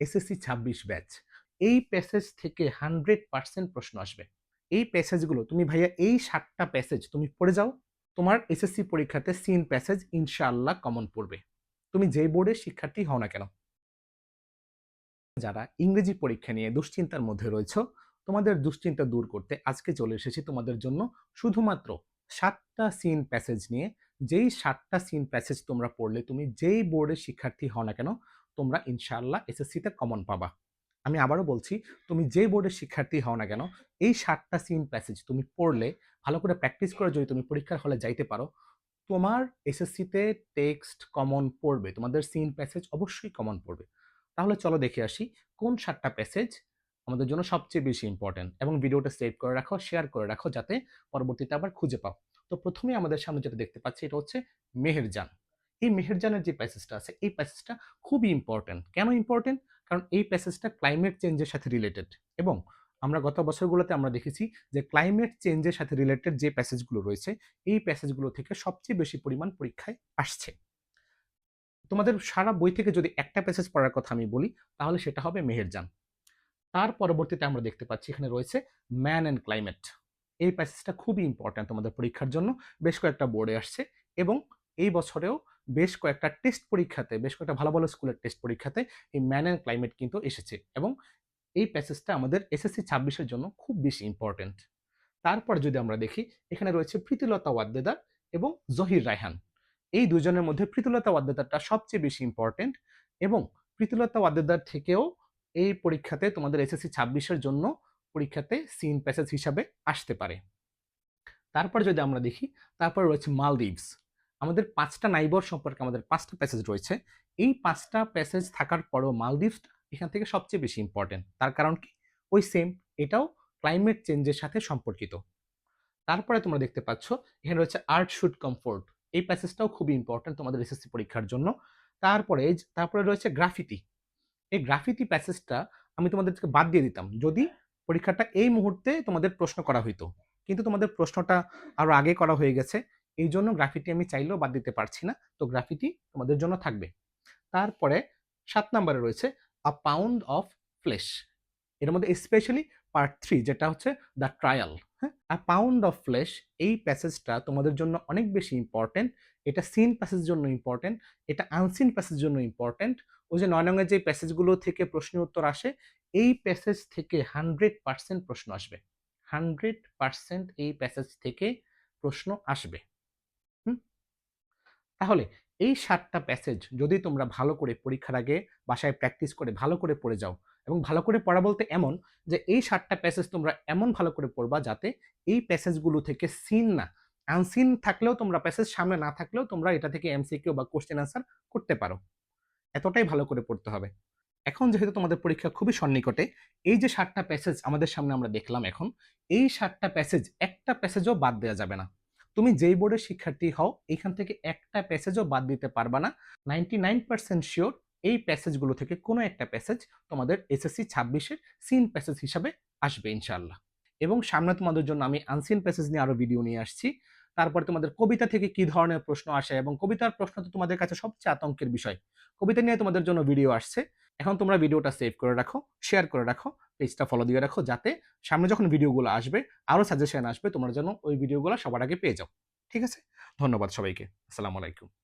SSC ২৬ batch. এই passage থেকে 100% প্রশ্ন আসবে। এই প্যাসেজগুলো তুমি ভাইয়া এই ৭ টা প্যাসেজ তুমি পড়ে যাও, তোমার এসএসসি পরীক্ষাতে সিন প্যাসেজ ইনশাআল্লাহ কমন পড়বে। তুমি যেই বোর্ডের শিক্ষার্থী হও না কেন। যারা ইংরেজি পরীক্ষা নিয়ে দুশ্চিন্তার মধ্যে রয়েছ, তোমাদের দুশ্চিন্তা দূর করতে আজকে চলে এসেছি তোমাদের জন্য শুধুমাত্র ৭ টা সিন প্যাসেজ নিয়ে। যেই ৭ টা সিন প্যাসেজ তোমরা পড়লে তুমি যেই বোর্ডের শিক্ষার্থী হও না কেন, তোমরা ইনশাআল্লাহ এসএসসিতে কমন পাবা। আমি আবারও বলছি, তুমি যে বোর্ডের শিক্ষার্থী হও না কেন, এই ৭ টা সিন প্যাসেজ তুমি পড়লে, ভালো করে প্র্যাকটিস করে যদি তুমি পরীক্ষার হলে যাইতে পারো, তোমার এসএসসিতে টেক্সট কমন পড়বে। তোমাদের সিন প্যাসেজ অবশ্যই কমন পড়বে। তাহলে চলো দেখে আসি কোন ৭ টা প্যাসেজ আমাদের জন্য সবচেয়ে বেশি ইম্পর্টেন্ট, এবং ভিডিওটা সেভ করে রাখো, শেয়ার করে রাখো যাতে পরবর্তীতে আবার খুঁজে পাও। তো প্রথমেই আমাদের সামনে যেটা দেখতে পাচ্ছি এটা হচ্ছে মেহেরজান। এই মেহেরজানের যে প্যাসেজটা আছে এই প্যাসেজটা খুবই ইম্পর্টেন্ট। কেন ইম্পর্টেন্ট? কারণ এই প্যাসেজটা ক্লাইমেট চেঞ্জের সাথে রিলেটেড, এবং আমরা গত বছরগুলোতে আমরা দেখেছি যে ক্লাইমেট চেঞ্জের সাথে রিলেটেড যে প্যাসেজগুলো রয়েছে এই প্যাসেজগুলো থেকে সবচেয়ে বেশি পরিমাণ পরীক্ষায় আসছে। তোমাদের সারা বই থেকে যদি একটা প্যাসেজ পড়ার কথা আমি বলি তাহলে সেটা হবে মেহেরজান। তার পরবর্তীতে আমরা দেখতে পাচ্ছি এখানে রয়েছে ম্যান অ্যান্ড ক্লাইমেট। এই প্যাসেজটা খুবই ইম্পর্ট্যান্ট তোমাদের পরীক্ষার জন্য, বেশ কয়েকটা বোর্ডে আসছে, এবং এই বছরেও বেশ কয়েকটা টেস্ট পরীক্ষাতে, বেশ কয়েকটা ভালো ভালো স্কুলের টেস্ট পরীক্ষাতে এই ম্যান অ্যান্ড ক্লাইমেট কিন্তু এসেছে, এবং এই প্যাসেজটা আমাদের এসএসসি ২৬-এর জন্য খুব বেশি ইম্পর্ট্যান্ট। তারপর যদি আমরা দেখি এখানে রয়েছে প্রীতিলতা ওয়াদ্দেদার এবং জহির রায়হান। এই দুজনের মধ্যে প্রীতিলতা ওয়াদ্দেদারটা সবচেয়ে বেশি ইম্পর্ট্যান্ট, এবং প্রীতিলতা ওয়াদ্দেদার থেকেও এই পরীক্ষাতে তোমাদের এসএসসি ২৬-এর জন্য পরীক্ষাতে সিন প্যাসেজ হিসাবে আসতে পারে। তারপর যদি আমরা দেখি, তারপর রয়েছে মালদ্বীপস। আমাদের ৫টা নাইবর সম্পর্কে আমাদের ৫টা প্যাসেজ রয়েছে। এই ৫টা প্যাসেজ থাকার পরেও মালদ্বীপসটা এখান থেকে সবচেয়ে বেশি ইম্পর্টেন্ট। তার কারণ কি? ওই সেম, এটাও ক্লাইমেট চেঞ্জের সাথে সম্পর্কিত। তারপরে তোমরা দেখতে পাচ্ছ এখানে রয়েছে আর্ট শুড কমফোর্ট। এই প্যাসেজটাও খুবই ইম্পর্টেন্ট তোমাদের এসএসসি পরীক্ষার জন্য। তারপরে রয়েছে গ্রাফিতি। এই গ্রাফিতি প্যাসেজটা আমি তোমাদেরকে বাদ দিয়ে দিতাম যদি পরীক্ষাটা এই মুহূর্তে তোমাদের প্রশ্ন করা হইতো, কিন্তু তোমাদের প্রশ্নটা আরো আগে করা হয়ে গেছে, এই জন্য গ্রাফিতি আমি চাইলেও বাদ দিতে পারছি না, তো গ্রাফিতি তোমাদের জন্য থাকবে। তারপরে ৭ নম্বরে রয়েছে আ পাউন্ড অফ ফ্লেশ। এর মধ্যে স্পেশালি পার্ট 3 যেটা হচ্ছে দ্য ট্রায়াল। হ্যাঁ, আ পাউন্ড অফ ফ্লেশ এই প্যাসেজটা তোমাদের জন্য অনেক বেশি ইম্পর্টেন্ট। এটা সিন প্যাসেজের জন্য ইম্পর্টেন্ট, এটা আনসিন প্যাসেজের জন্য ইম্পর্টেন্ট। ওই যে ৯ নংয়ের যে প্যাসেজগুলো থেকে প্রশ্নের উত্তর আসে, এই প্যাসেজ থেকে 100% প্রশ্ন আসবে। 100% এই প্যাসেজ থেকে প্রশ্ন আসবে। হুম? তাহলে এই ৭ টা প্যাসেজ যদি তোমরা ভালো করে পরীক্ষার আগে বাসায় প্র্যাকটিস করে ভালো করে পড়ে যাও, এবং ভালো করে পড়া বলতে এমন যে এই ৭ টা প্যাসেজ তোমরা এমন ভালো করে পড়বা যাতে এই প্যাসেজগুলো থেকে সিন না, আনসিন থাকলেও তোমরা প্যাসেজ সামনে না থাকলেও তোমরা এটা থেকে এমসিকিউ বা কোশ্চেন আনসার করতে পারো। এতটাই ভালো করে পড়তে হবে। এখন যেহেতু তোমাদের পরীক্ষা খুবই সন্নিকটে, এই যে ৭ টা প্যাসেজ আমাদের সামনে আমরা দেখলাম এখন, এই ৭ টা প্যাসেজ একটা প্যাসেজও বাদ দেয়া যাবে না। তুমি যেই বোর্ডের শিক্ষার্থী হও এখান থেকে একটা প্যাসেজও বাদ দিতে পারবা না। 99% সিওর এই প্যাসেজগুলো থেকে কোনো একটা প্যাসেজ তোমাদের এসএসসি ২৬-এর সিন প্যাসেজ হিসাবে আসবে ইনশাআল্লাহ। এবং সামনে তোমাদের জন্য আমি আনসিন প্যাসেজ নিয়ে আরো ভিডিও নিয়ে আসছি। তারপর তোমাদের কবিতা থেকে কি ধরনের প্রশ্ন আসে, এবং কবিতার প্রশ্ন তো তোমাদের কাছে সবচেয়ে আতঙ্কের বিষয়। কবিতা নিয়ে তোমাদের জন্য ভিডিও আসছে। এখন তোমরা ভিডিওটা সেভ করে রাখো, শেয়ার করে রাখো, পেজটা ফলো দিয়ে রাখো যাতে সামনে যখন ভিডিওগুলো আসবে, আরো সাজেশন আসবে, তোমরা যেন ওই ভিডিওগুলো সবার আগে পেয়ে যাও। ঠিক আছে? ধন্যবাদ সবাইকে। আসসালামু আলাইকুম।